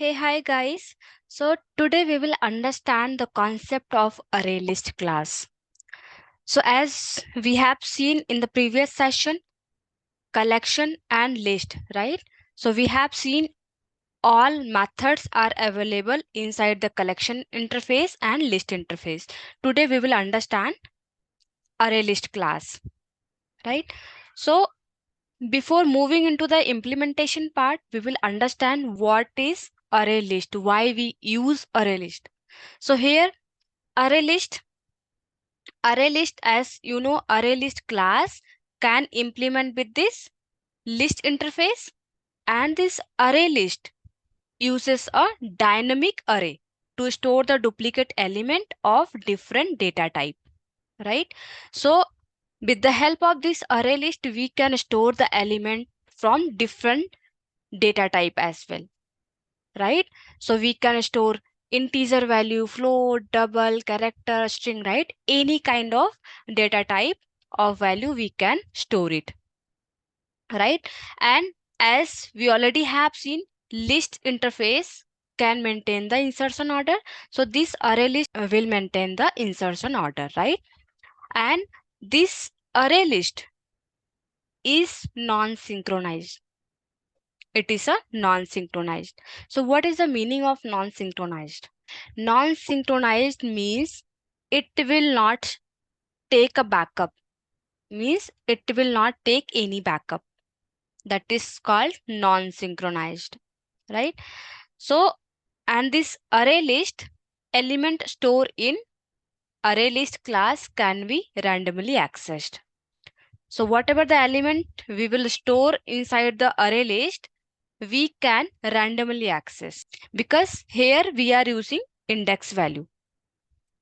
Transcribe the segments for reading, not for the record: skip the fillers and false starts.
Hey, hi guys. So today we will understand the concept of ArrayList class. So as we have seen in the previous session, collection and list, right? So we have seen all methods are available inside the collection interface and list interface. Today we will understand ArrayList class, right? So before moving into the implementation part, we will understand what is ArrayList, why we use ArrayList. So here ArrayList, ArrayList, as you know, ArrayList class can implement with this list interface, and this ArrayList uses a dynamic array to store the duplicate element of different data type, right? So with the help of this ArrayList, we can store the element from different data type as well, right? So we can store integer value, float, double, character, string, right? Any kind of data type of value we can store it, right? And as we already have seen, list interface can maintain the insertion order. So this array list will maintain the insertion order, right? And this array list is non-synchronized. It is a non-synchronized. So what is the meaning of non-synchronized? Non-synchronized means it will not take a backup, means it will not take any backup. That is called non-synchronized, right? So, and this array list element store in array list class can be randomly accessed. So whatever the element we will store inside the array list, we can randomly access, because here we are using index value.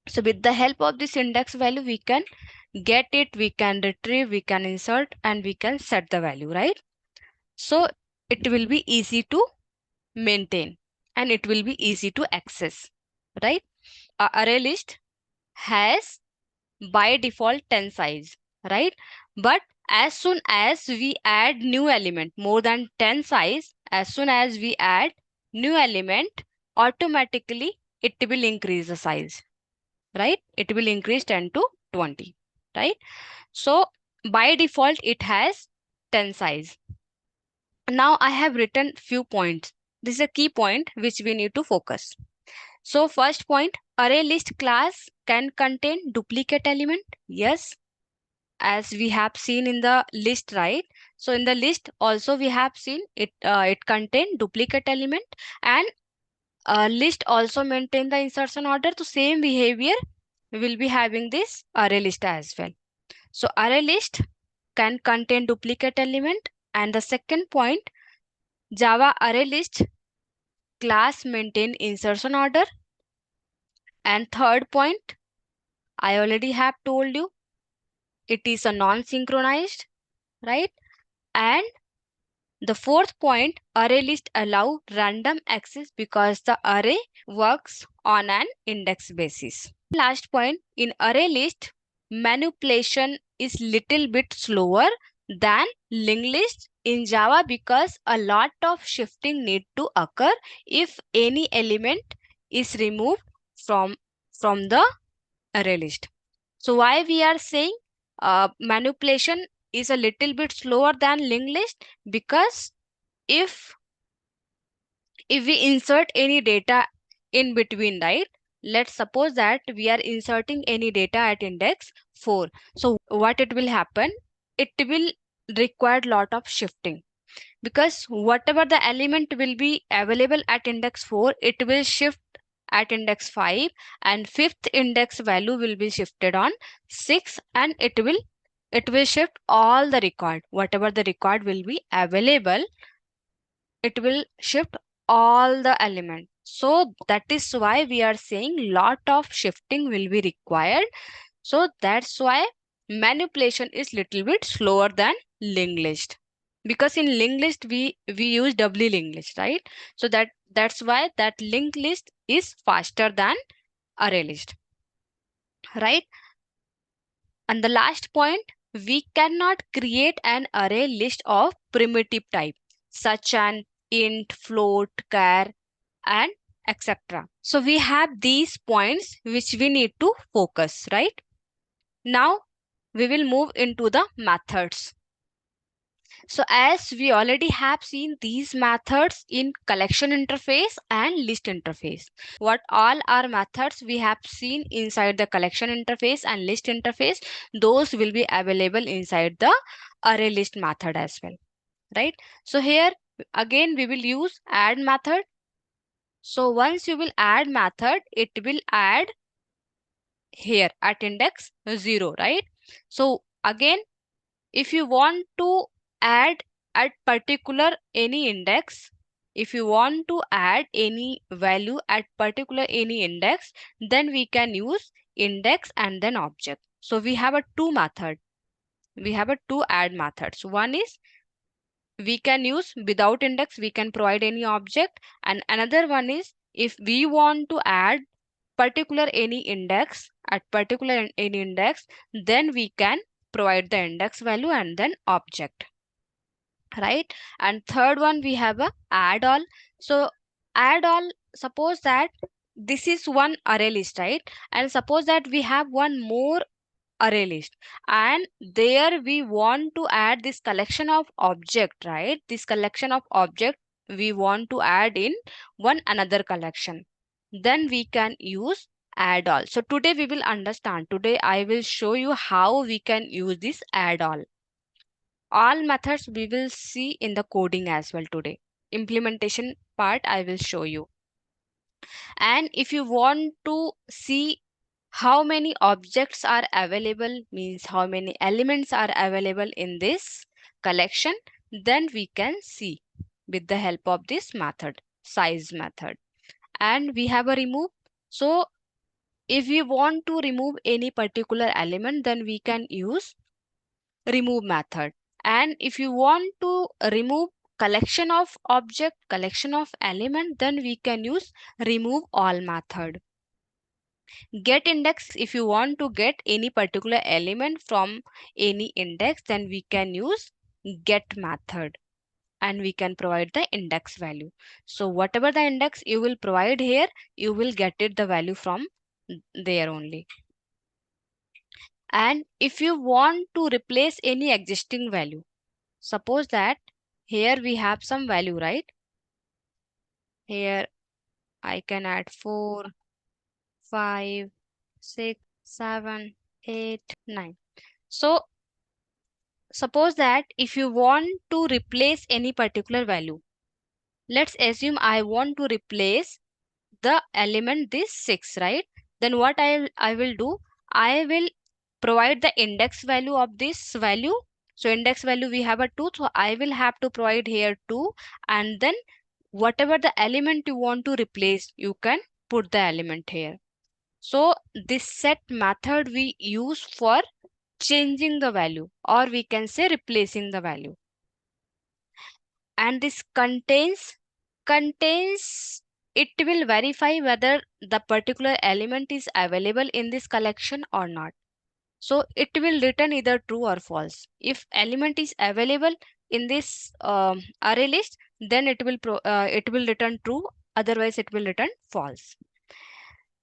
So with the help of this index value, we can get it, we can retrieve, we can insert, and we can set the value, right? So it will be easy to maintain and it will be easy to access, right? A array list has by default 10 size, right? But as soon as we add new element more than 10 size, as soon as we add new element, automatically it will increase the size, right? It will increase 10 to 20, right? So by default it has 10 size. Now I have written few points. This is a key point which we need to focus. So first point, array list class can contain duplicate element. Yes, as we have seen in the list, right? So in the list also we have seen it, it contain duplicate element, and list also maintain the insertion order. To same behavior we will be having this array list as well. So array list can contain duplicate element. And the second point, Java array list class maintain insertion order. And third point, I already have told you, it is a non-synchronized, right? And the fourth point, array list allow random access because the array works on an index basis. Last point, in array list, manipulation is little bit slower than linked list in Java because a lot of shifting need to occur if any element is removed from the array list. So why we are saying manipulation is a little bit slower than linked list? Because if we insert any data in between, right? Let's suppose that we are inserting any data at index 4. So what it will happen? It will require lot of shifting, because whatever the element will be available at index 4, it will shift at index 5, and fifth index value will be shifted on 6, and it will shift all the record, whatever the record will be available, it will shift all the element. So that is why we are saying lot of shifting will be required. So that's why manipulation is little bit slower than linked list, because in linked list we use doubly linked list, right? So that's why that linked list is faster than array list, right? And the last point, we cannot create an array list of primitive type such an int, float, char. and etc. So we have these points which we need to focus, right? Now we will move into the methods. So as we already have seen these methods in collection interface and list interface. What all are methods we have seen inside the collection interface and list interface, those will be available inside the array list method as well, right? So here again we will use add method. So once you will add method, it will add here at index 0, right? So again, if you want to add at particular any index, if you want to add any value at particular any index, then we can use index and then object. So we have a two method. We have a two add methods. One is we can use without index, we can provide any object, and another one is if we want to add particular any index at particular any index, then we can provide the index value and then object, right? And third one we have a add all. So add all, suppose that this is one array list, right? And suppose that we have one more array list, and there we want to add this collection of object, right? This collection of object we want to add in one another collection, then we can use add all. So today we will understand, today I will show you how we can use this add all methods we will see in the coding as well today. Implementation part I will show you. And if you want to see how many objects are available, means how many elements are available in this collection, then we can see with the help of this method, size method. And we have a remove. So if we want to remove any particular element, then we can use remove method. And if you want to remove collection of object, collection of element, then we can use remove all method. Get index, if you want to get any particular element from any index, then we can use get method and we can provide the index value. So whatever the index you will provide here, you will get it the value from there only. And if you want to replace any existing value, suppose that here we have some value, right? Here I can add 4, 5, 6, 7, 8, 9. So suppose that if you want to replace any particular value, let's assume I want to replace the element this 6, right? Then what I will do, I will provide the index value of this value. So index value we have a 2, so I will have to provide here 2, and then whatever the element you want to replace, you can put the element here. So this set method we use for changing the value, or we can say replacing the value. And this contains it will verify whether the particular element is available in this collection or not. So it will return either true or false. If element is available in this array list, then it will return true, otherwise it will return false.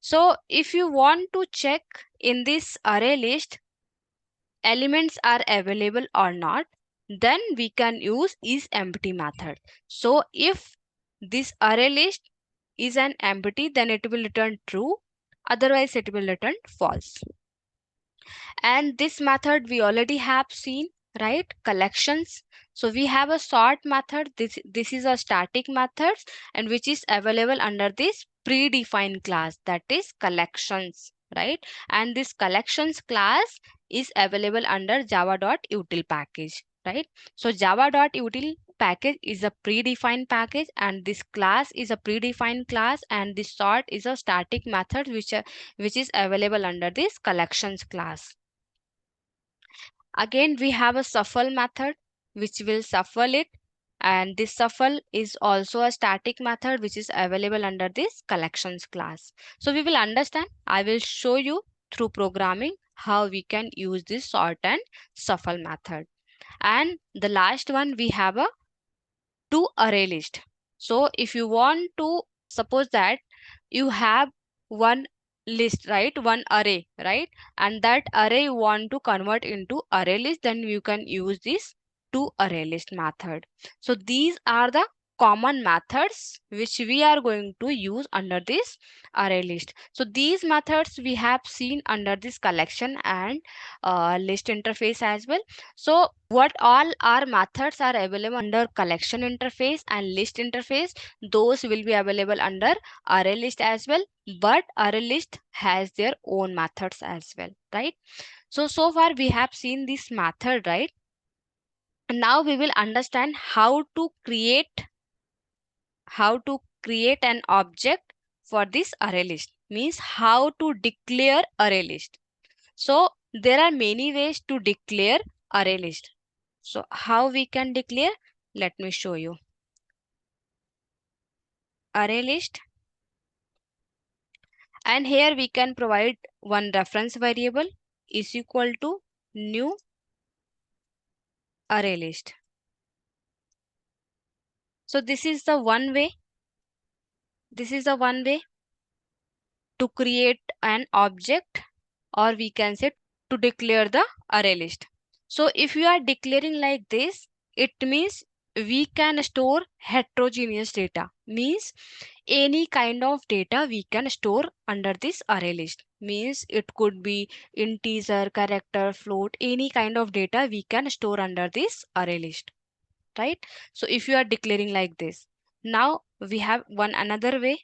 So if you want to check in this array list elements are available or not, then we can use isEmpty method. So if this array list is an empty, then it will return true, otherwise it will return false. And this method we already have seen, right? Collections. So we have a sort method. This is a static method and which is available under this predefined class, that is collections, right? And this collections class is available under java.util package, right? So java.util package is a predefined package, and this class is a predefined class, and this sort is a static method which is available under this collections class. Again, we have a shuffle method which will shuffle it, and this shuffle is also a static method which is available under this collections class. So we will understand, I will show you through programming how we can use this sort and shuffle method. And the last one we have a to array list. So if you want to suppose that you have one list, right? One array, right? And that array you want to convert into array list, then you can use this to array list method. So these are the common methods which we are going to use under this array list. So these methods we have seen under this collection and list interface as well. So what all our methods are available under collection interface and list interface, those will be available under array list as well, but array list has their own methods as well, right? So far we have seen this method, right? And now we will understand how to create an object for this array list, means how to declare array list. So there are many ways to declare array list. So how we can declare? Let me show you. Array list, and here we can provide one reference variable is equal to new array list. So this is the one way to create an object, or we can say to declare the array list. So if you are declaring like this, it means we can store heterogeneous data, means any kind of data we can store under this array list, means it could be integer, character, float, any kind of data we can store under this array list, right? So if you are declaring like this, now we have one another way,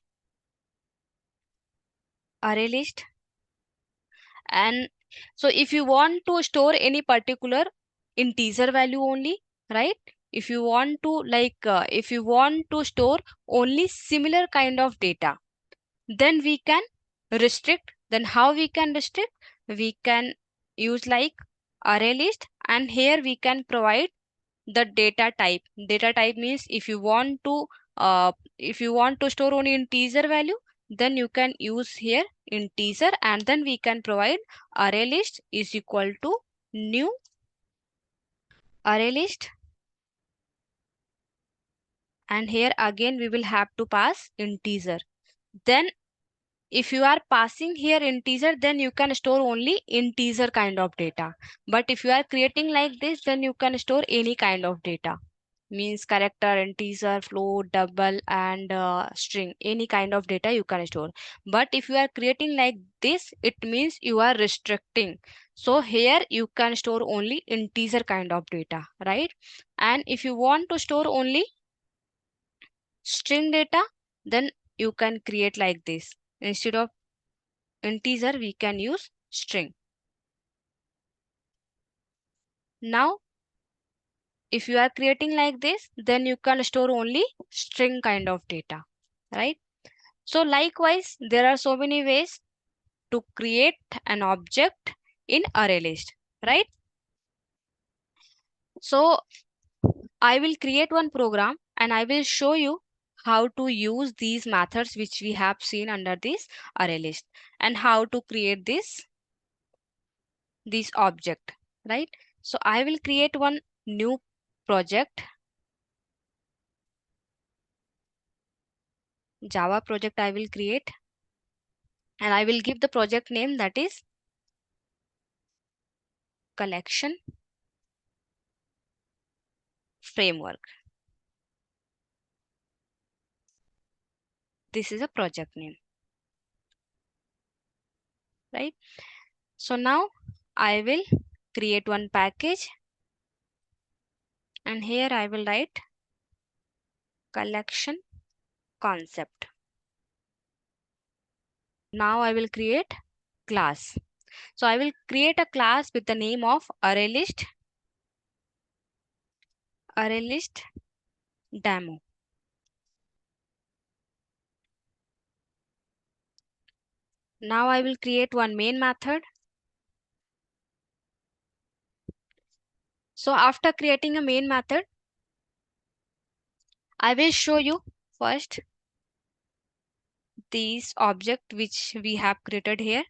array list. And so if you want to store any particular integer value only, right? If you want to if you want to store only similar kind of data, then we can restrict. Then how we can restrict? We can use like array list, and here we can provide the data type. Data type means if you want to store only integer value, then you can use here integer, and then we can provide array list is equal to new array list, and here again we will have to pass integer. Then if you are passing here integer, then you can store only integer kind of data. But if you are creating like this, then you can store any kind of data, means character, integer, float, double, and string, any kind of data you can store. But if you are creating like this, it means you are restricting. So here you can store only integer kind of data, right? And if you want to store only string data, then you can create like this. Instead of integer, we can use string. Now if you are creating like this, then you can store only string kind of data, right? So likewise, there are so many ways to create an object in ArrayList, right? So I will create one program and I will show you how to use these methods which we have seen under this ArrayList, and how to create this object, right? So I will create one new project, Java project I will create, and I will give the project name, that is Collection Framework. This is a project name, right? So now I will create one package, and here I will write Collection Concept. Now I will create class. So I will create a class with the name of ArrayList Demo. Now I will create one main method. So after creating a main method, I will show you first this object which we have created here.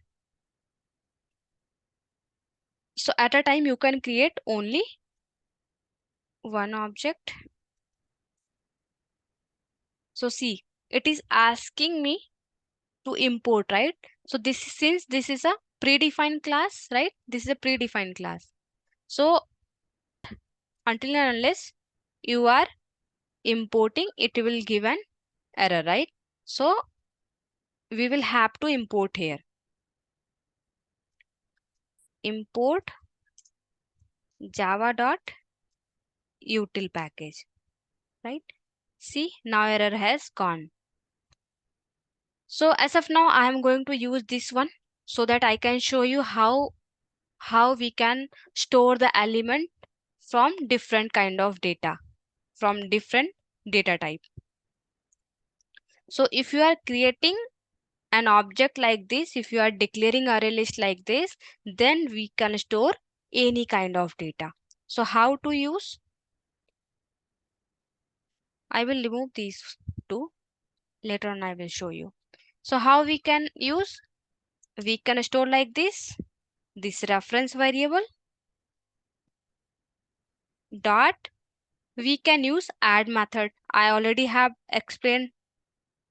So at a time you can create only one object. So see, it is asking me to import, right? So since this is a predefined class, right? This is a predefined class. So until and unless you are importing, it will give an error, right? So we will have to import here. Import java.util package, right? See, now error has gone. So as of now, I am going to use this one so that I can show you how we can store the element from different kind of data, from different data type. So if you are creating an object like this, if you are declaring array list like this, then we can store any kind of data. So how to use? I will remove these two. Later on I will show you. So how we can use? We can store like this reference variable dot, we can use add method. I already have explained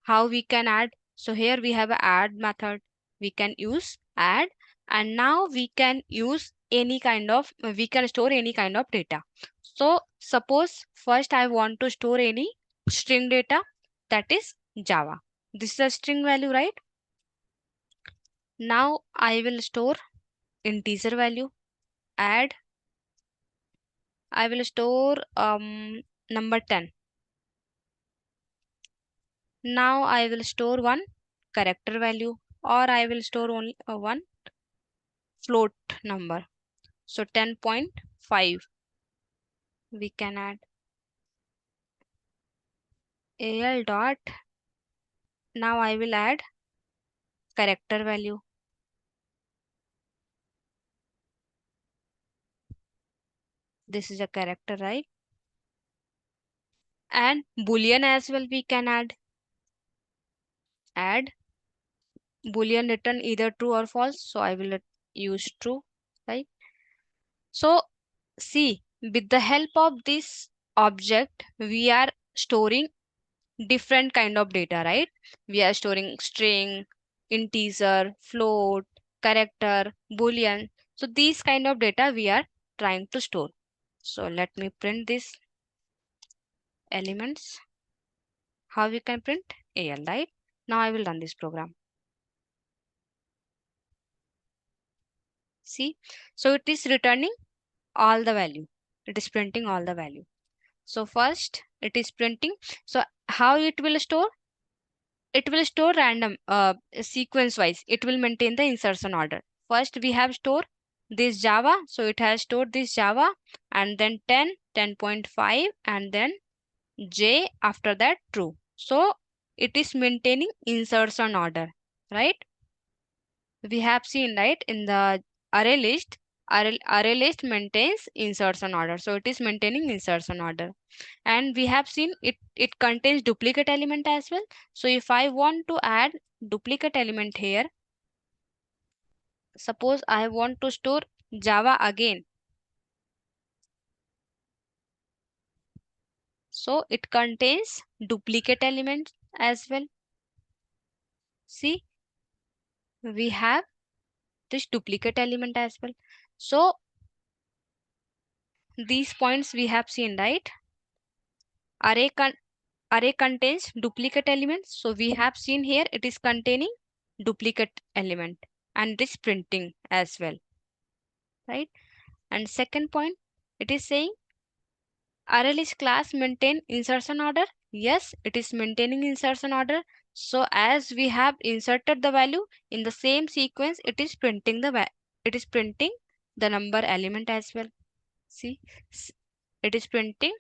how we can add. So here we have a add method. We can use add, and now we can use any kind of, we can store any kind of data. So suppose first I want to store any string data, that is Java. This is a string value, right? Now I will store integer value, add, I will store number 10. Now I will store one character value, or I will store only one float number. So 10.5 we can add al dot. Now I will add character value. This is a character, right? And boolean as well we can add. Add boolean return either true or false. So I will use true, right? So see, with the help of this object, we are storing different kind of data, right? We are storing string, integer, float, character, boolean. So these kind of data we are trying to store. So let me print these elements. How we can print? AL, right? Now I will run this program. See, so it is returning all the value. It is printing all the value. So first it is printing. So how it will store? It will store random sequence wise. It will maintain the insertion order. First we have stored this Java, so it has stored this Java, and then 10, 10.5, and then J, after that true. So it is maintaining insertion order, right? We have seen, right, in the array list, array list maintains insertion order, so it is maintaining insertion order. And we have seen it contains duplicate element as well. So if I want to add duplicate element here, suppose I want to store Java again, so it contains duplicate element as well. See, we have this duplicate element as well. So these points we have seen, right? Array contains duplicate elements, so we have seen here it is containing duplicate element, and it is printing as well, right? And second point, it is saying ArrayList class maintain insertion order. Yes, it is maintaining insertion order. So as we have inserted the value in the same sequence, it is printing it is printing the number element as well. See, it is printing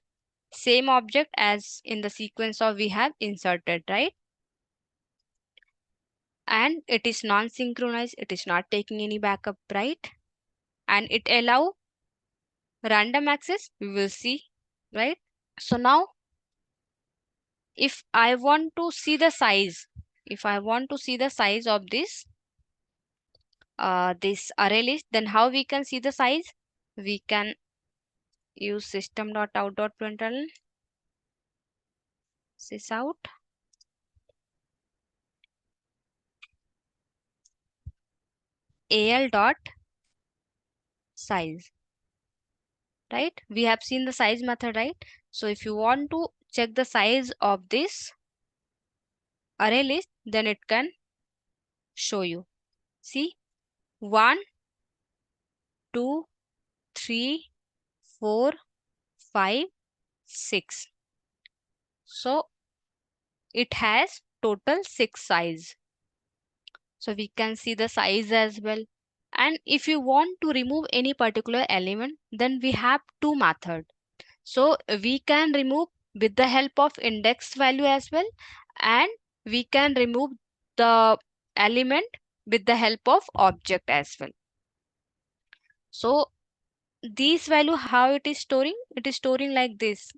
same object as in the sequence of we have inserted, right? And it is non-synchronized. It is not taking any backup, right? And it allow random access. We will see, right? So now if I want to see the size, if I want to see the size of this array list, then how we can see the size? We can use system.out.println sysout. al dot size, right? We have seen the size method, right? So if you want to check the size of this array list, then it can show you. See, 1, 2, 3, 4, 5, 6. So it has total 6 size. So we can see the size as well. And if you want to remove any particular element, then we have two methods. So we can remove with the help of index value as well, and we can remove the element with the help of object as well. So this value, how it is storing? It is storing like this.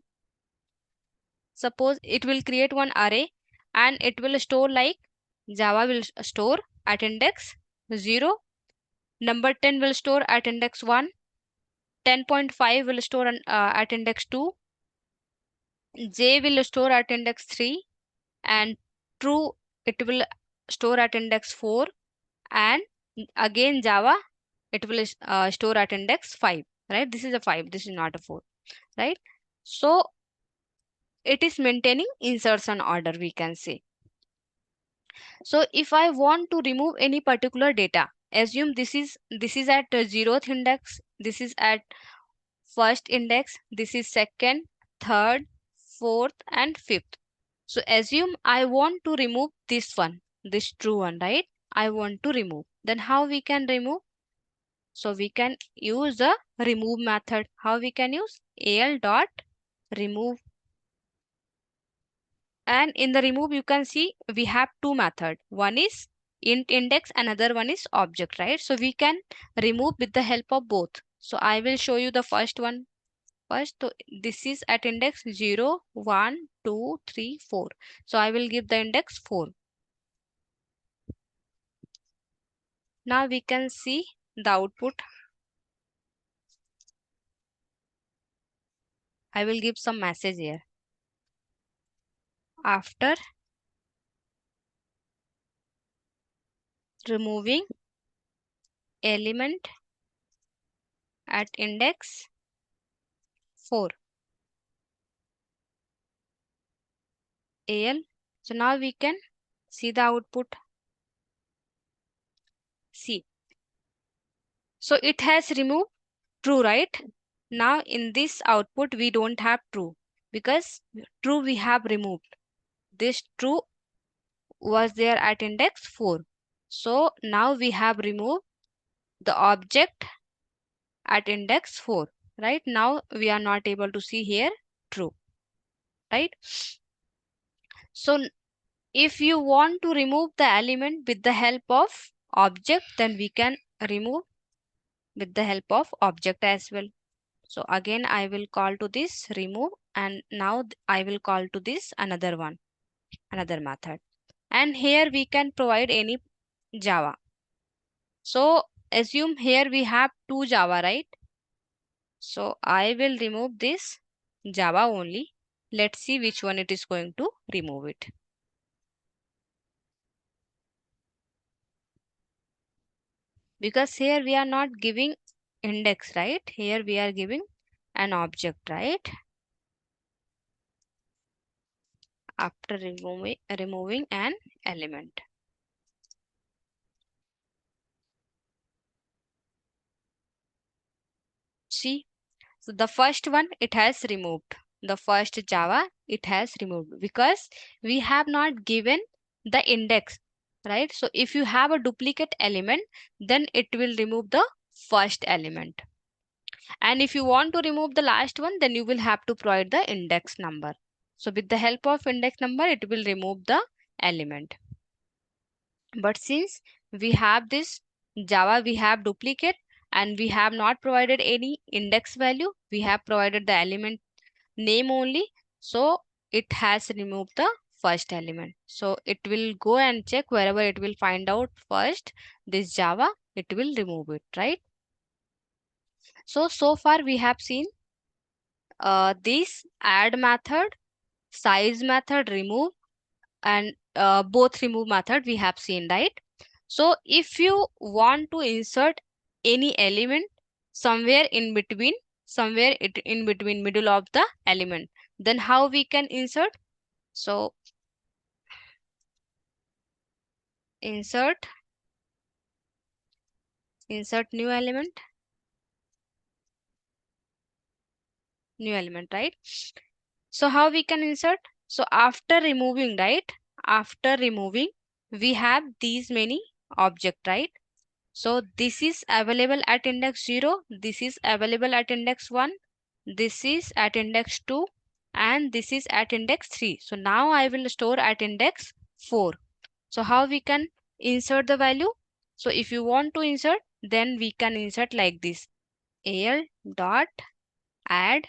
Suppose it will create one array and it will store like Java will store at index 0, number 10 will store at index 1, 10.5 will store at index 2, J will store at index 3, and true it will store at index 4, and again Java it will store at index 5, right? This is a 5, this is not a 4, right? So it is maintaining insertion order, we can say. So if I want to remove any particular data, assume this is at 0th index, this is at first index, this is second, third, fourth, and fifth. So assume I want to remove this one, this true one, right? I want to remove. Then how we can remove? So we can use the remove method. How we can use? al dot remove. And in the remove you can see we have two methods. One is int index, another one is object, right? So we can remove with the help of both. So I will show you the first one first. So this is at index 0, 1, 2, 3, 4. So I will give the index 4. Now we can see the output. I will give some message here. After removing element at index 4 al. So now we can see the output. See. So it has removed true, right? Now in this output we don't have true because true we have removed. This true was there at index 4. So now we have removed the object at index 4, right? Now we are not able to see here true, right? So if you want to remove the element with the help of object, then we can remove with the help of object as well. So again I will call to this remove, and now I will call to this another one, another method. And here we can provide any Java. So assume here we have two Java, right? So I will remove this Java only. Let's see which one it is going to remove it. Because here we are not giving index, right? Here we are giving an object, right? After removing an element. See, so the first one it has removed. The first Java it has removed because we have not given the index, right? So if you have a duplicate element, then it will remove the first element. And if you want to remove the last one, then you will have to provide the index number. So with the help of index number, it will remove the element. But since we have this Java, we have duplicate and we have not provided any index value, we have provided the element name only. So it has removed the first element. So it will go and check wherever it will find out first this Java, it will remove it, right? So far we have seen this add method, size method, remove, and both remove method we have seen, right? So if you want to insert any element somewhere in between, in between middle of the element, then how we can insert? So insert new element, right? So how we can insert? So after removing, right? After removing, we have these many object, right? So this is available at index 0, this is available at index 1, this is at index 2, and this is at index 3. So now I will store at index 4. So how we can insert the value? So if you want to insert, then we can insert like this: al dot add.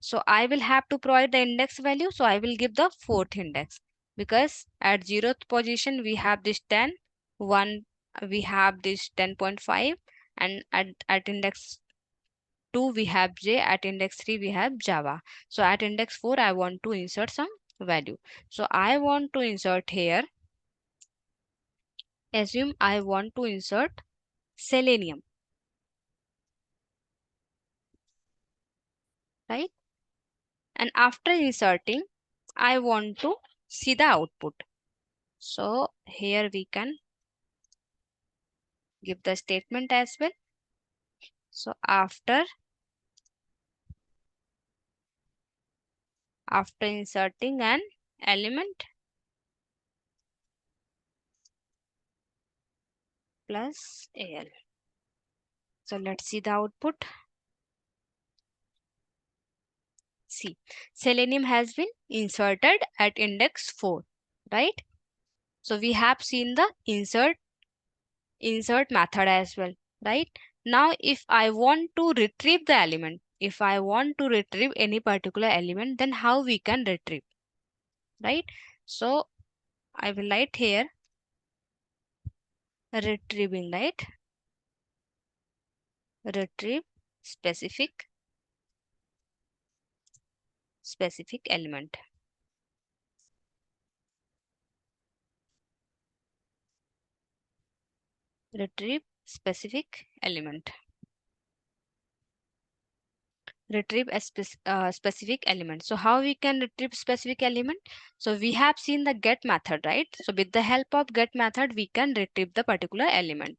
So I will have to provide the index value. So I will give the fourth index, because at 0th position we have this 10, 1 we have this 10.5, and at index 2 we have J, at index 3 we have Java. So at index 4 I want to insert some value. So I want to insert here, assume I want to insert selenium, right? And after inserting, I want to see the output. So here we can give the statement as well. So after inserting an element plus al. So let's see the output. See, selenium has been inserted at index 4, right? So we have seen the insert method as well, right? Now if I want to retrieve the element, if I want to retrieve any particular element, then how we can retrieve, right? So I will write here retrieving, right? Retrieve specific element. Retrieve specific element. Retrieve a specific element. So how we can retrieve specific element? So we have seen the get method, right? So with the help of get method, we can retrieve the particular element.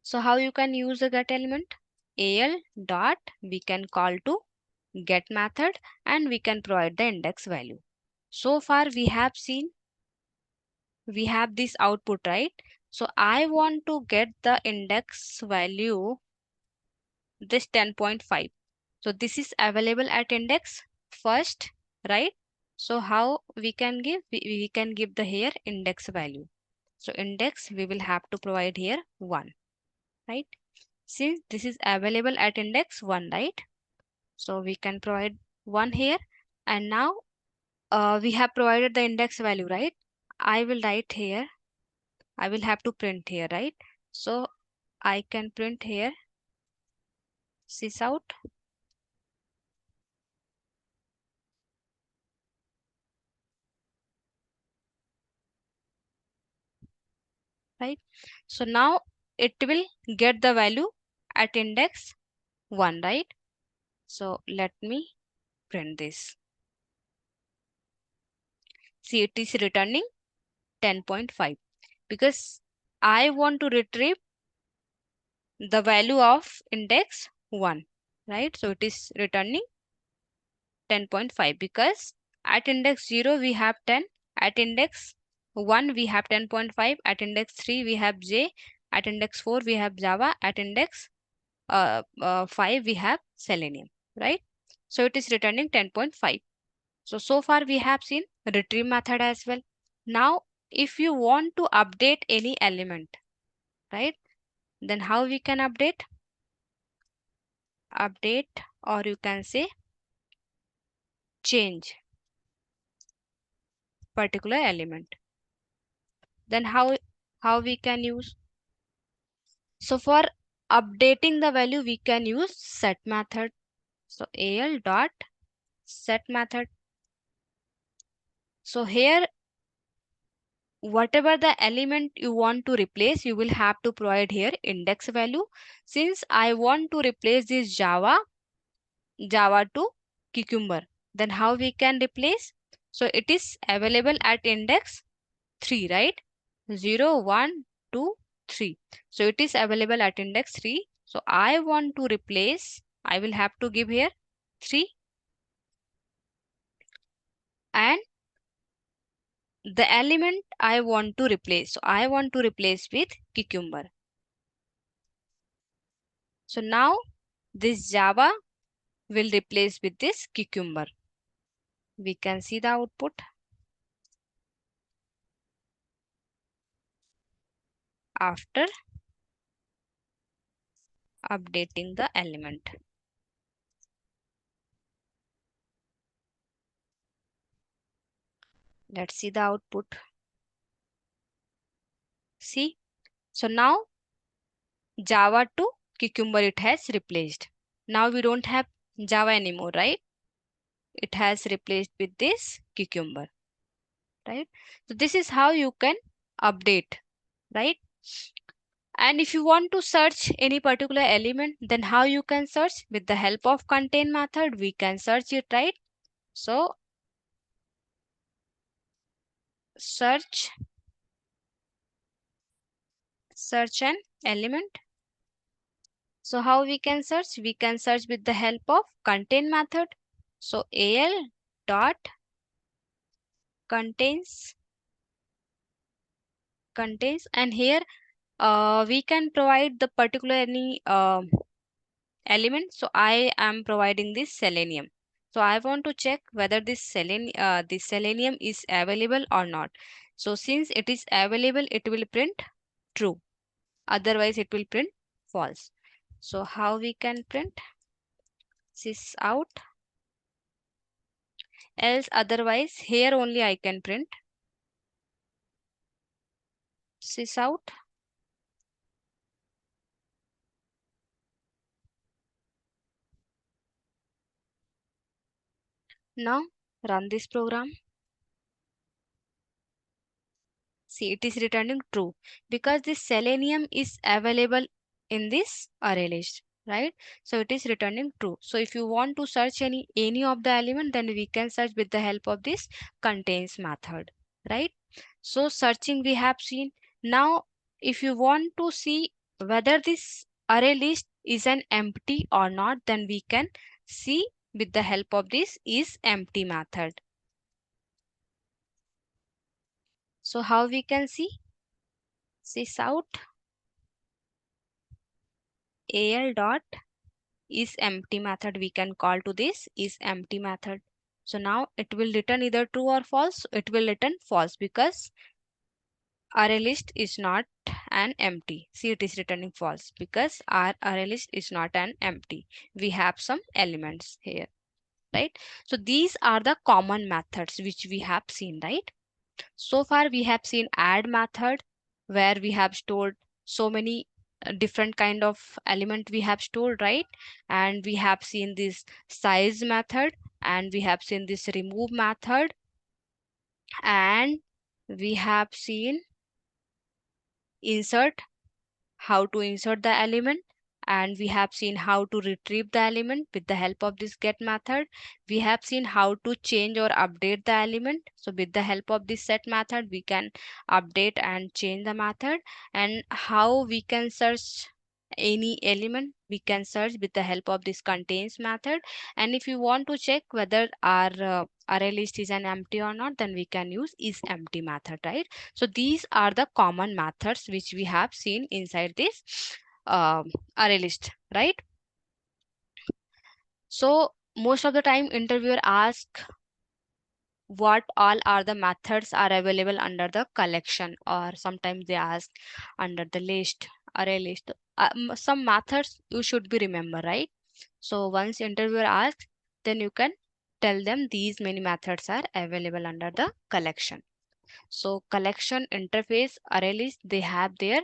So how you can use the get element? Al dot we can call to get method, and we can provide the index value. So far we have seen we have this output, right? So I want to get the index value, this 10.5. So this is available at index first, right? So how we can give? We can give the here index value. So index we will have to provide here 1, right? Since this is available at index 1, right? So we can provide 1 here. And now we have provided the index value, right? I will write here, I will have to print here, right? So I can print here sys out, right? So now it will get the value at index 1, right? So let me print this. See, it is returning 10.5 because I want to retrieve the value of index 1, right? So it is returning 10.5 because at index 0 we have 10, at index 1 we have 10.5, at index 3 we have J, at index 4 we have Java, at index 5 we have Selenium, right? So it is returning 10.5. So far we have seen retrieve method as well. Now if you want to update any element, right, then how we can update? Update, or you can say change particular element. Then how we can use? So for updating the value we can use set method. So al dot set method. So here, whatever the element you want to replace, you will have to provide here index value. Since I want to replace this Java to Cucumber, then how we can replace? So it is available at index 3, right? 0, 1, 2, 3. So it is available at index 3. So I want to replace, I will have to give here 3, and the element I want to replace. So I want to replace with Cucumber. So now this Java will replace with this Cucumber. We can see the output after updating the element. Let's see the output. See, so now Java to Cucumber it has replaced. Now we don't have Java anymore, right? It has replaced with this Cucumber, right? So this is how you can update, right? And if you want to search any particular element, then how you can search? With the help of contain method, we can search it, right? So search an element. So how we can search? We can search with the help of contain method. So al dot contains, and here we can provide the particular any element. So I am providing this selenium. So I want to check whether this selenium is available or not. So since it is available, it will print true. Otherwise, it will print false. So how we can print? Sys out. Else otherwise, here only I can print sys out. Now run this program. See, it is returning true because this selenium is available in this array list, right? So it is returning true. So if you want to search any of the element, then we can search with the help of this contains method, right? So searching we have seen. Now if you want to see whether this array list is an empty or not, then we can see with the help of this is empty method. So how we can see? Sys out al dot is empty method, we can call to this is empty method. So now it will return either true or false. It will return false because array list is not an empty. See, it is returning false because our array list is not an empty. We have some elements here, right? So these are the common methods which we have seen, right? So far we have seen add method where we have stored so many different kind of element we have stored, right? And we have seen this size method, and we have seen this remove method, and we have seen insert, how to insert the element, and we have seen how to retrieve the element with the help of this get method. We have seen how to change or update the element. So with the help of this set method, we can update and change the method. And how we can search any element, we can search with the help of this contains method. And if you want to check whether our array list is an empty or not, then we can use is empty method, right? So these are the common methods which we have seen inside this array list, right? So most of the time interviewer ask what all are the methods are available under the collection, or sometimes they ask under the list, array list. Some methods you should be remember, right? So once interviewer asks, then you can tell them these many methods are available under the collection. So collection, interface, array list, they have their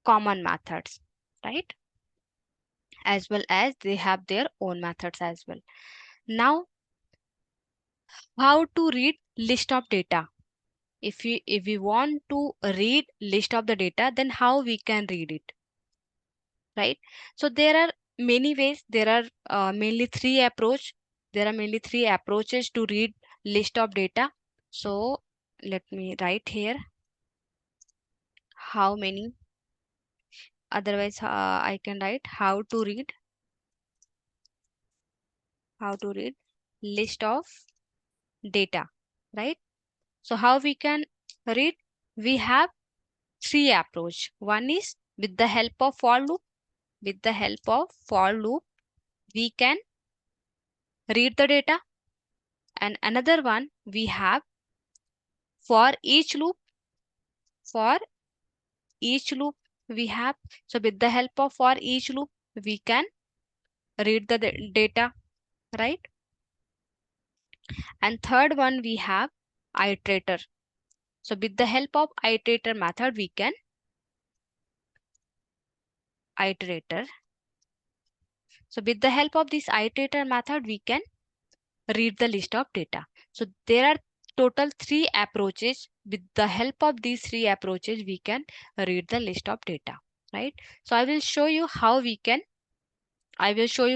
common methods, right? As well as they have their own methods as well. Now how to read list of data. If we want to read list of the data, then how we can read it, right? So there are many ways. There are mainly three approach. There are mainly three approaches to read list of data. So let me write here how many. Otherwise, I can write how to read list of data, right? So how we can read? We have three approach. One is with the help of for loop. With the help of for loop, we can read the data. And another one we have for each loop. For each loop we have. So with the help of for each loop, we can read the data, right? And third one we have iterator. So with the help of iterator method, we can iterator. So with the help of this iterator method, we can read the list of data. So there are total three approaches. With the help of these three approaches, we can read the list of data, right? So I will show you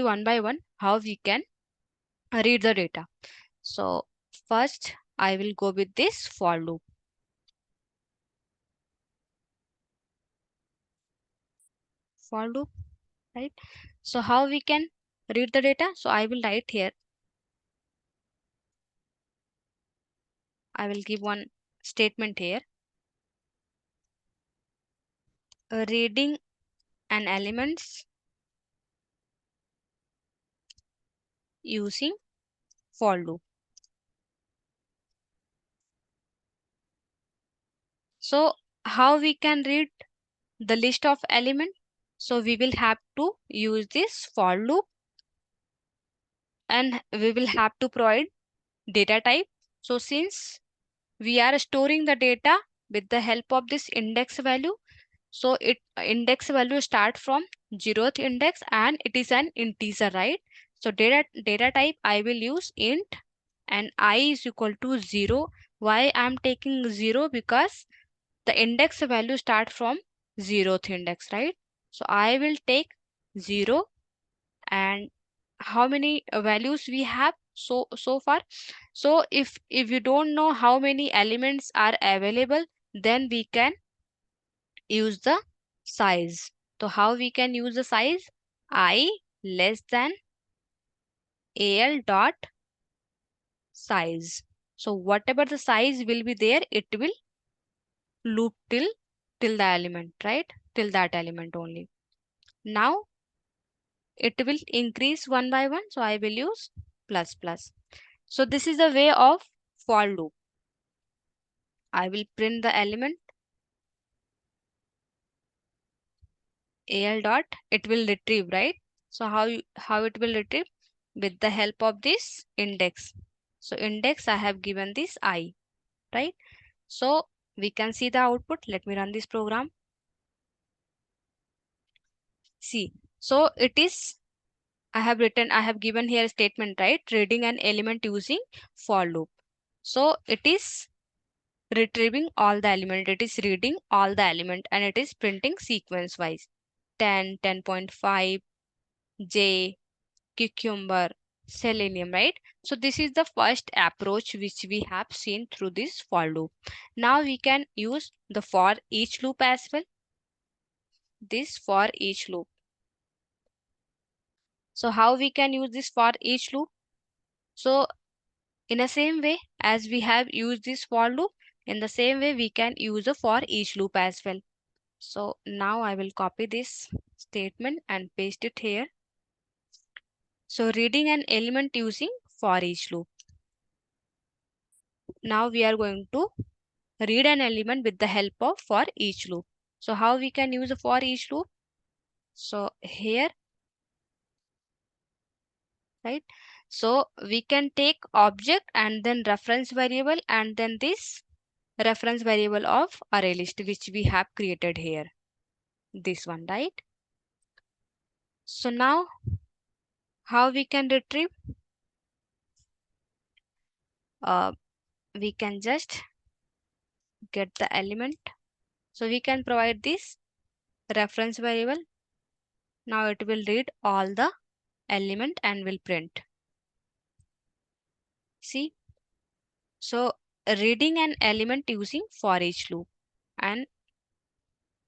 one by one how we can read the data. So first I will go with this for loop. For loop, right? So how we can read the data? So I will write here. I will give one statement here. Reading an elements using for loop. So how we can read the list of element? So we will have to use this for loop, and we will have to provide data type. So since we are storing the data with the help of this index value, so it index value start from 0th index and it is an integer, right? So data type I will use int, and I is equal to 0. Why I am taking 0? Because the index value start from 0th index, right? So I will take 0. And how many values we have so far? So if you don't know how many elements are available, then we can use the size. So how we can use the size? I less than al dot size. So whatever the size will be there, it will loop till the element, right? Till that element only. Now it will increase one by one. So I will use plus plus. So this is the way of for loop. I will print the element al dot, it will retrieve, right? So how it will retrieve? With the help of this index. So index I have given this I, right? So we can see the output. Let me run this program. See, so it is, I have given here a statement, right? Reading an element using for loop. So it is retrieving all the element. It is reading all the element and it is printing sequence wise. 10, 10.5, J, cucumber, selenium, right? So this is the first approach which we have seen through this for loop. Now we can use the for each loop as well. This for each loop. So how we can use this for each loop? So in the same way as we have used this for loop, in the same way we can use a for each loop as well. So now I will copy this statement and paste it here. So reading an element using for each loop. Now we are going to read an element with the help of for each loop. So how we can use a for each loop? So here, right? So we can take object and then reference variable and then this reference variable of array list which we have created here. This one, right? So now how we can retrieve? uh, we can just get the element. So we can provide this reference variable. Now it will read all the element and will print. See, so reading an element using for each loop, and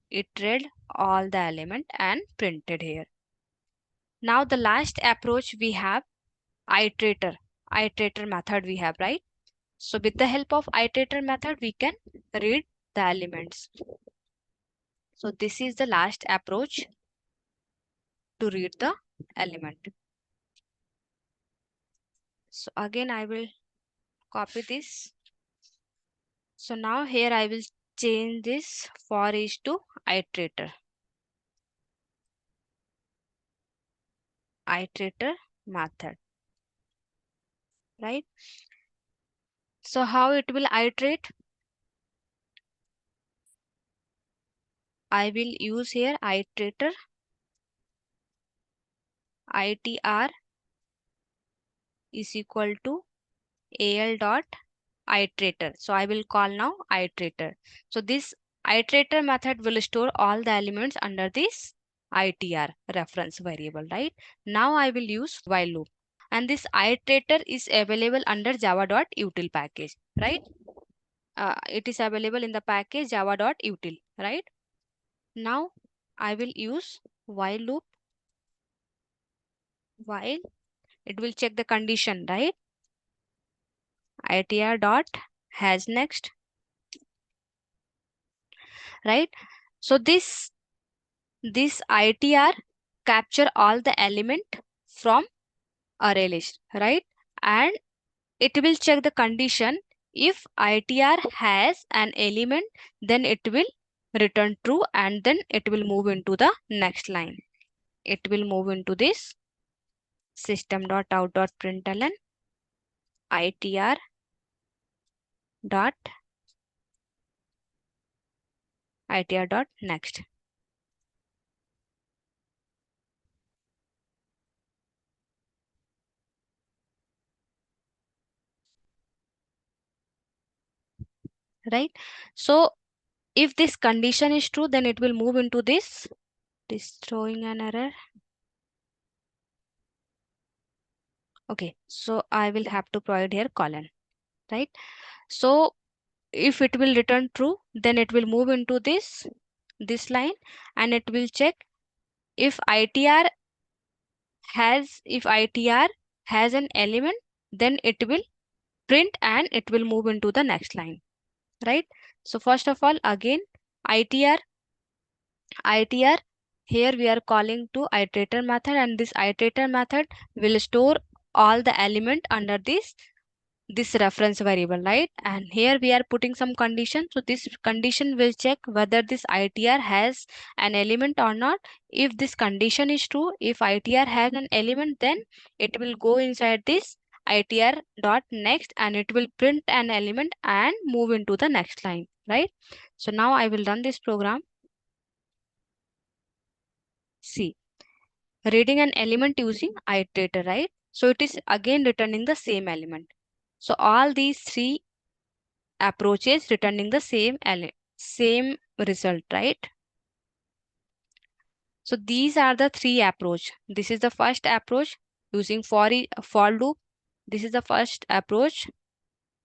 it read all the element and printed here. Now the last approach we have iterator method we have, right? So with the help of iterator method we can read the elements. So this is the last approach to read the element. So again I will copy this. So now here I will change this for each to iterator method, right? So how it will iterate? I will use here iterator itr is equal to al dot iterator. So I will call now iterator. So this iterator method will store all the elements under this itr reference variable, right? Now I will use while loop, and this iterator is available under java.util package, right? It is available in the package java.util, right? Now I will use while loop. While it will check the condition, right? itr dot has next, right? So this itr capture all the element from array list, right? And it will check the condition. If itr has an element, then it will return true, and then it will move into the next line. It will move into this system.out.println itr dot next, right? So if this condition is true, then it will move into this. It is throwing an error. Okay, so I will have to provide here colon, right? So if it will return true, then it will move into this line, and it will check if itr has an element, then it will print and it will move into the next line, right? So first of all, again, itr itr here we are calling to iterator method, and this iterator method will store all the element under this reference variable, right? And here we are putting some condition. So this condition will check whether this itr has an element or not. If this condition is true, if itr has an element, then it will go inside this itr dot next, and it will print an element and move into the next line, right? So now I will run this program. See, reading an element using iterator, right? So it is again returning the same element. So all these three approaches returning the same result, right? So these are the three approach. This is the first approach using for loop. This is the first approach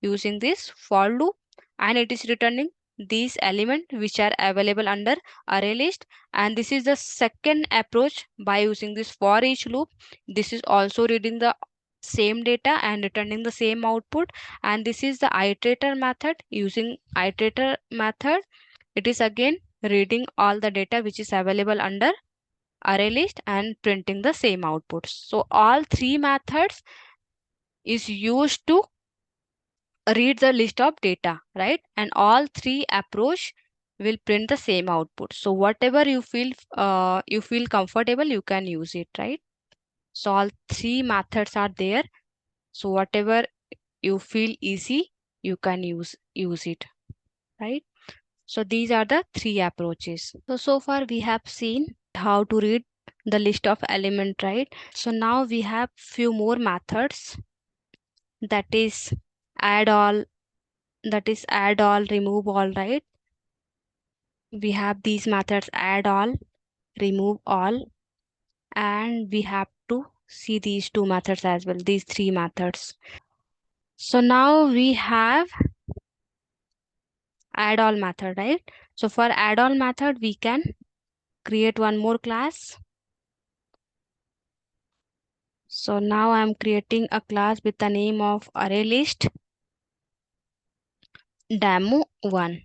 using this for loop, and it is returning these elements which are available under array list. And this is the second approach by using this for each loop. This is also reading the same data and returning the same output. And this is the iterator method. Using iterator method, it is again reading all the data which is available under array list and printing the same outputs. So all three methods is used to read the list of data, right? And all three approach will print the same output. So whatever you feel comfortable, you can use it, right? So all three methods are there. So whatever you feel easy, you can use it, right? So these are the three approaches. So far we have seen how to read the list of element, right? So now we have few more methods, that is add all, that is add all, remove all, right? We have these methods add all, remove all, and we have to see these two methods as well, these three methods. So now we have add all method, right? So for add all method, we can create one more class. So now I'm creating a class with the name of ArrayList Demo1.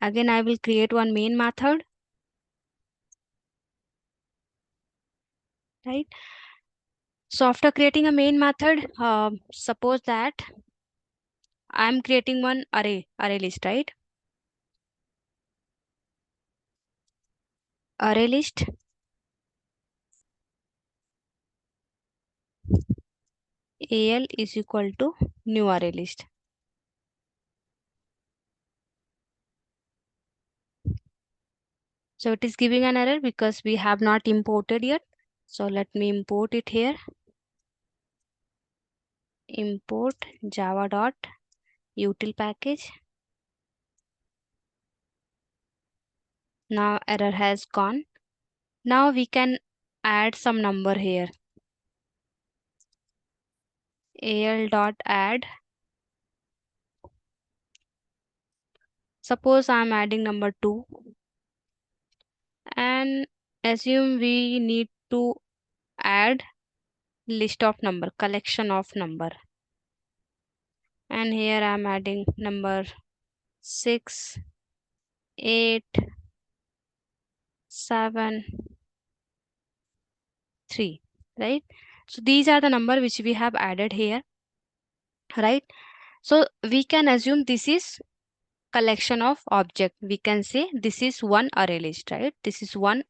Again, I will create one main method, right? So after creating a main method, suppose that I'm creating one array list, right? Array list al is equal to new array list. So it is giving an error because we have not imported yet. So let me import it here. Import java.util package. Now error has gone. Now we can add some number here. al.add. Suppose I'm adding number 2, and assume we need to add list of number, collection of number, and here I'm adding number 6, 8, 7, 3, right? So these are the number which we have added here, right? So we can assume this is collection of object. We can say this is one array list, right? This is one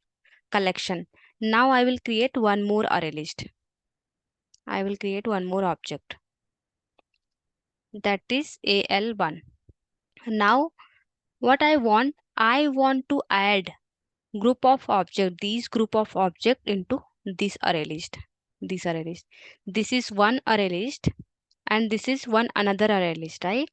collection. Now I will create one more array list. I will create one more object, that is al1. Now what I want to add group of object, these group of object into this array list. This array list. This is one array list and this is one another array list, right?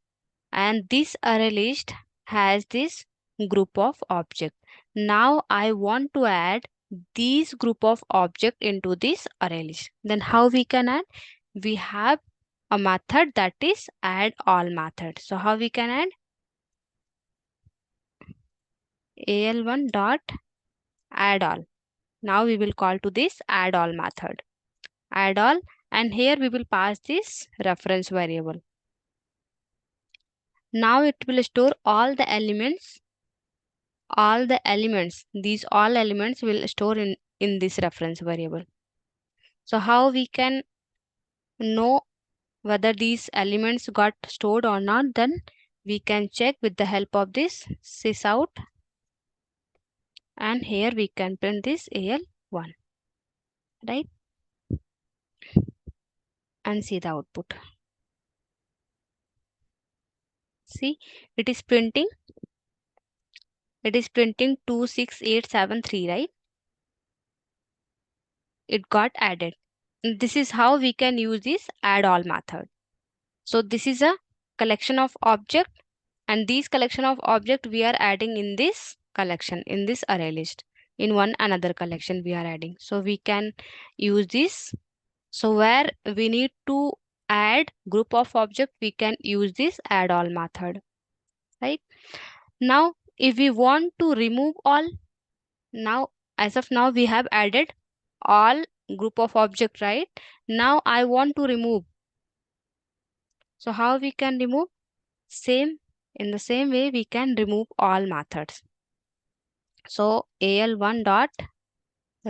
And this array list has this group of object. Now I want to add these group of object into this array list. Then how we can add? We have a method that is add all method. So how we can add? al1 dot add all. Now we will call to this add all method. Add all, and here we will pass this reference variable. Now it will store all the elements, these all elements will store in this reference variable. So how we can know whether these elements got stored or not? Then we can check with the help of this sysout, and here we can print this al1, right? And see the output. See, it is printing 26873, right? It got added. This is how we can use this add all method. So this is a collection of object, and these collection of object we are adding in this collection, in this array list, in one another collection we are adding. So we can use this. So where we need to add group of object, we can use this add all method, right? Now if we want to remove all, now as of now we have added all group of object, right? Now I want to remove. So how we can remove? Same, in the same way we can remove all methods. So al1 dot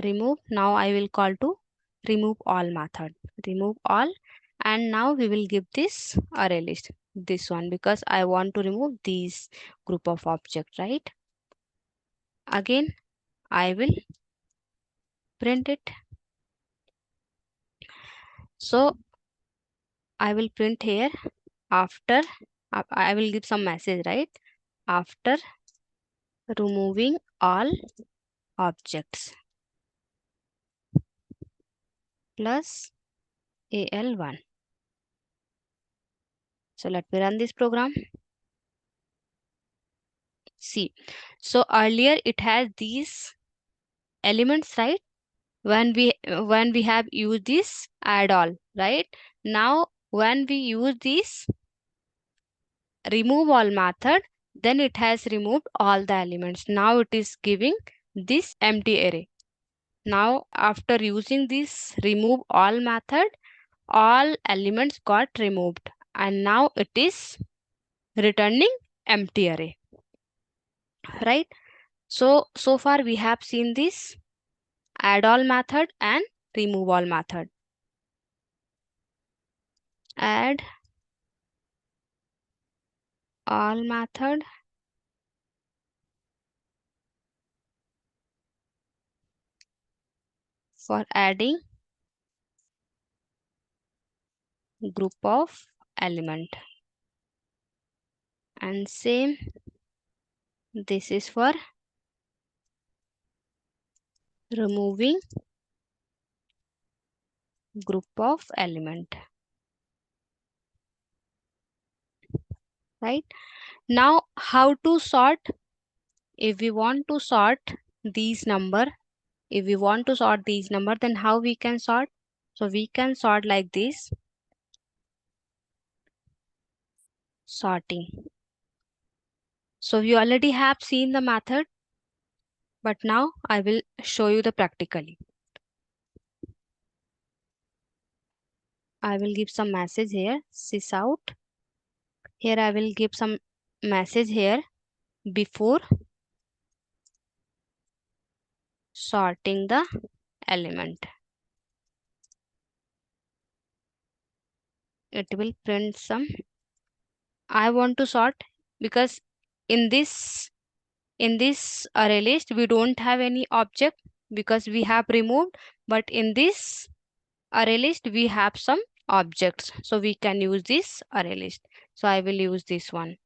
remove. Now I will call to remove all method, remove all, and now we will give this array list, this one, because I want to remove these group of object, right? Again I will print it. So I will print here after, I will give some message, right? After removing all objects plus AL1. So let me run this program. See, so earlier it has these elements, right? When we have used this add all, right? Now when we use this remove all method, then it has removed all the elements. Now it is giving this empty array. Now after using this remove all method, all elements got removed and now it is returning empty array, right? So far we have seen this add all method and remove all method. Add all method for adding group of element, and same this is for removing group of element, right? Now how to sort? If we want to sort these number, then how we can sort? So we can sort like this, sorting. So we already have seen the method, but now I will show you the practically. I will give some message here, sys out. Here I will give some message here before sorting the element. It will print some. I want to sort because in this array list we don't have any object because we have removed, but in this array list we have some objects, so we can use this array list. So I will use this one.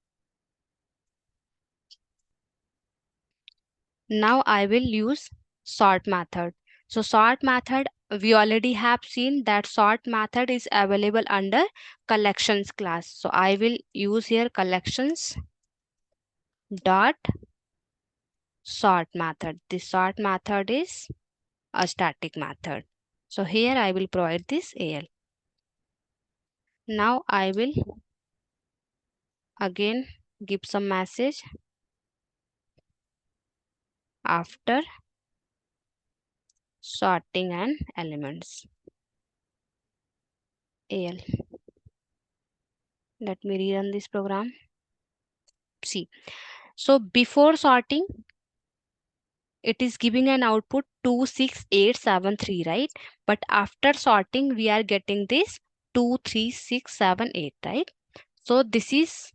Now I will use sort method. So sort method, we already have seen that sort method is available under collections class. So I will use here collections dot sort method. This sort method is a static method. So here I will provide this AL. Now I will again give some message after sorting and elements. AL. Let me rerun this program. See, so before sorting, it is giving an output 26873, right? But after sorting, we are getting this 23678, right? So this is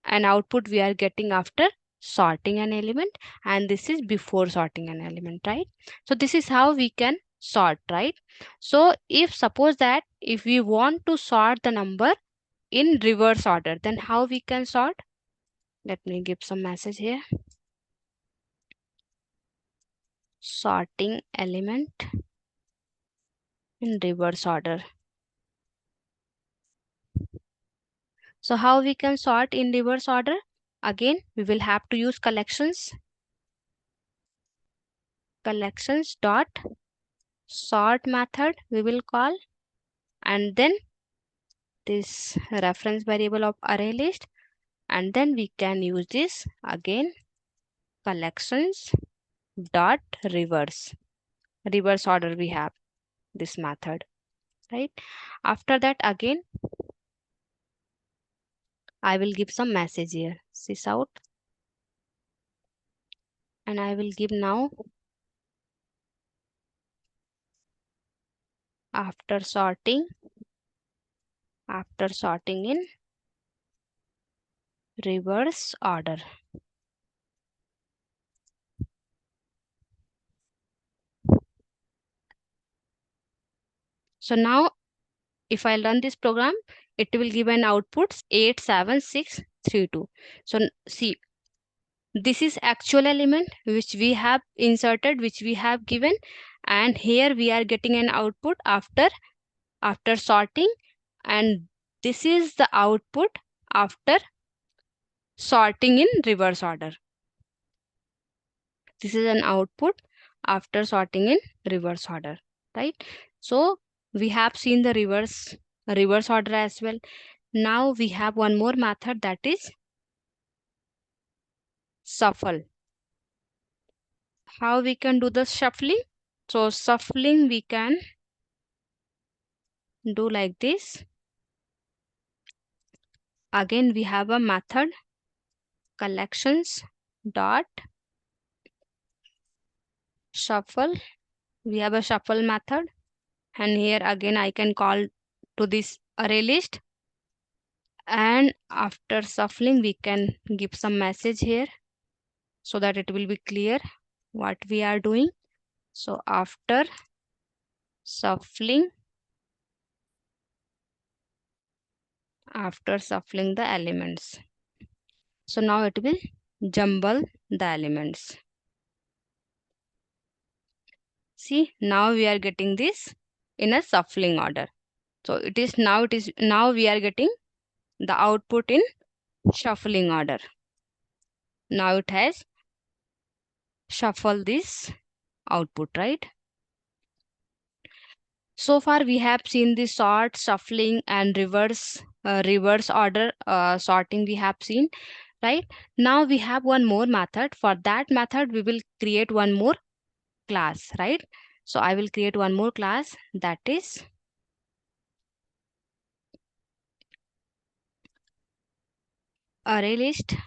an output we are getting after sorting an element, and this is before sorting an element, right? So this is how we can sort, right? So if suppose that if we want to sort the number in reverse order, then how we can sort? Let me give some message here. Sorting element in reverse order. So how we can sort in reverse order? Again, we will have to use collections dot sort method we will call, and then this reference variable of array list, and then we can use this again collections dot reverse order. We have this method, right? After that again I will give some message here, sys out, and I will give now after sorting in reverse order. So now if I run this program, it will give an output 87632. So see, this is actual element which we have inserted, which we have given, and here we are getting an output after after sorting, and this is the output after sorting in reverse order. This is an output after sorting in reverse order, right? So we have seen the reverse order as well. Now we have one more method, that is shuffle. How we can do the shuffling? So shuffling we can do like this. Again we have a method collections dot shuffle. We have a shuffle method, and here again I can call to this array list, and after shuffling we can give some message here so that it will be clear what we are doing. So after shuffling the elements, so now it will jumble the elements. See, now we are getting this in a shuffling order. So it is now we are getting the output in shuffling order. Now it has shuffled this output, right? So far we have seen the sort, shuffling, and reverse order sorting we have seen, right? Now we have one more method. For that method we will create one more class, right? So I will create one more class, that is ArrayList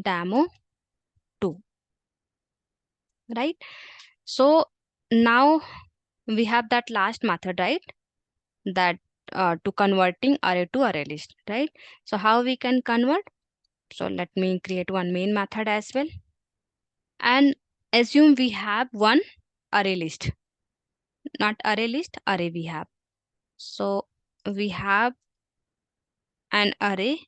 demo 2, right? So now we have that last method, right? That to converting array to ArrayList, right? So how we can convert? So let me create one main method as well, and assume we have one array list, not array list, array we have. So we have an array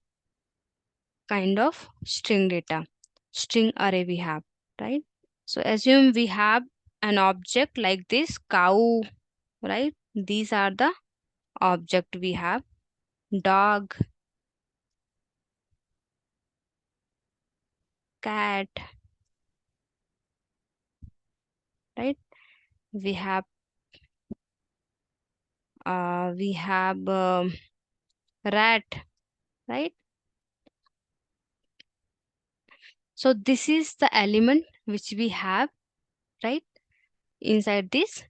kind of string data, string array we have, right? So assume we have an object like this cow, right? These are the object we have, dog, cat, right? We have rat, right? So this is the element which we have, right, inside this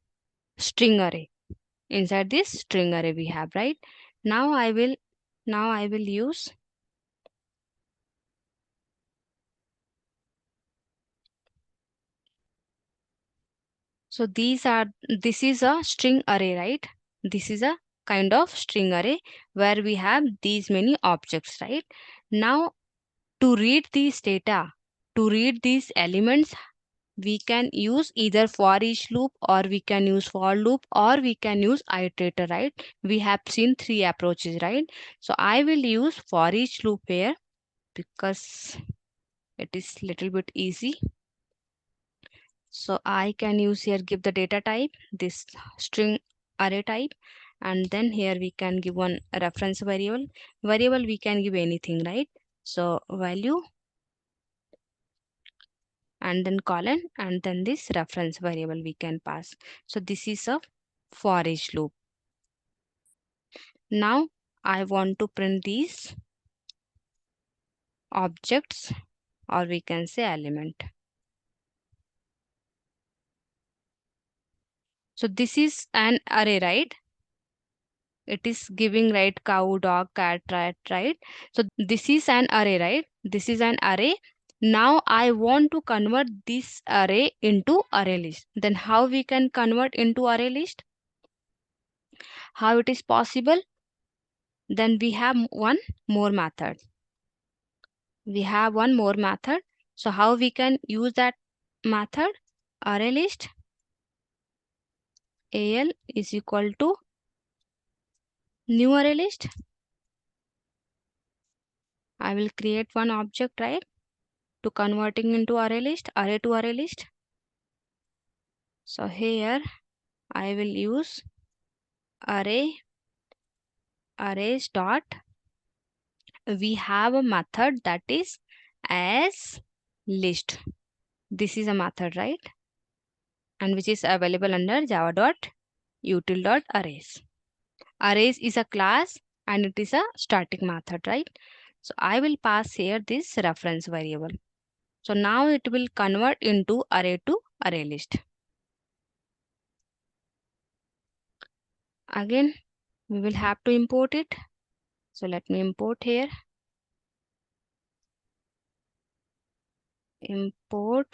string array. Inside this string array we have, right? Now I will use, so this is a string array, right? This is a kind of string array where we have these many objects, right? Now to read these data, to read these elements, we can use either for each loop, or we can use for loop, or we can use iterator, right? We have seen three approaches, right? So I will use for each loop here because it is little bit easy. So I can use here, give the data type, this string array type, and then here we can give one reference variable. Variable we can give anything, right? So value, and then colon, and then this reference variable we can pass. So this is a for each loop. Now I want to print these objects, or we can say element. So this is an array, right? It is giving, right, cow, dog, cat, rat, right? So this is an array, right? This is an array. Now I want to convert this array into array list. Then how we can convert into array list? How it is possible? Then we have one more method. We have one more method. So how we can use that method? Array list al is equal to new array list. I will create one object, right, to converting into array list, array to array list. So here I will use arrays dot. We have a method that is as list. This is a method, right? And which is available under java.util.arrays. Arrays is a class and it is a static method, right? So I will pass here this reference variable. So now it will convert into array to array list. Again, we will have to import it. So let me import here. Import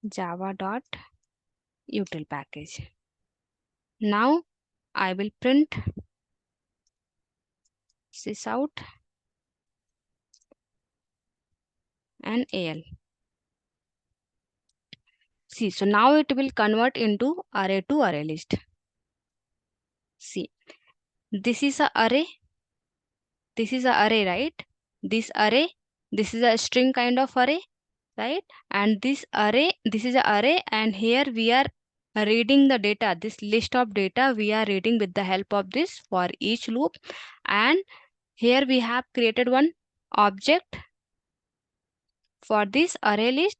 java.util package. Now I will print sys out and al. See, so now it will convert into array to array list. See, this is a array. This is a array, right? This array, this is a string kind of array, right? And this array, this is a array, and here we are reading the data. This list of data we are reading with the help of this for each loop. And here we have created one object for this array list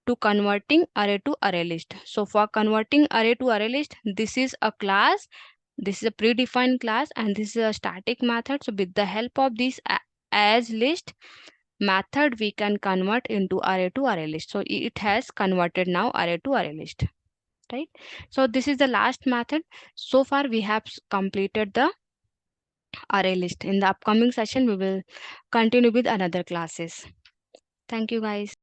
to converting array to array list. So for converting array to array list, this is a class, this is a predefined class, and this is a static method. So with the help of this as list method, we can convert into array to array list. So it has converted now array to array list, right? So this is the last method. So far we have completed the array list. In the upcoming session, we will continue with another classes. Thank you guys.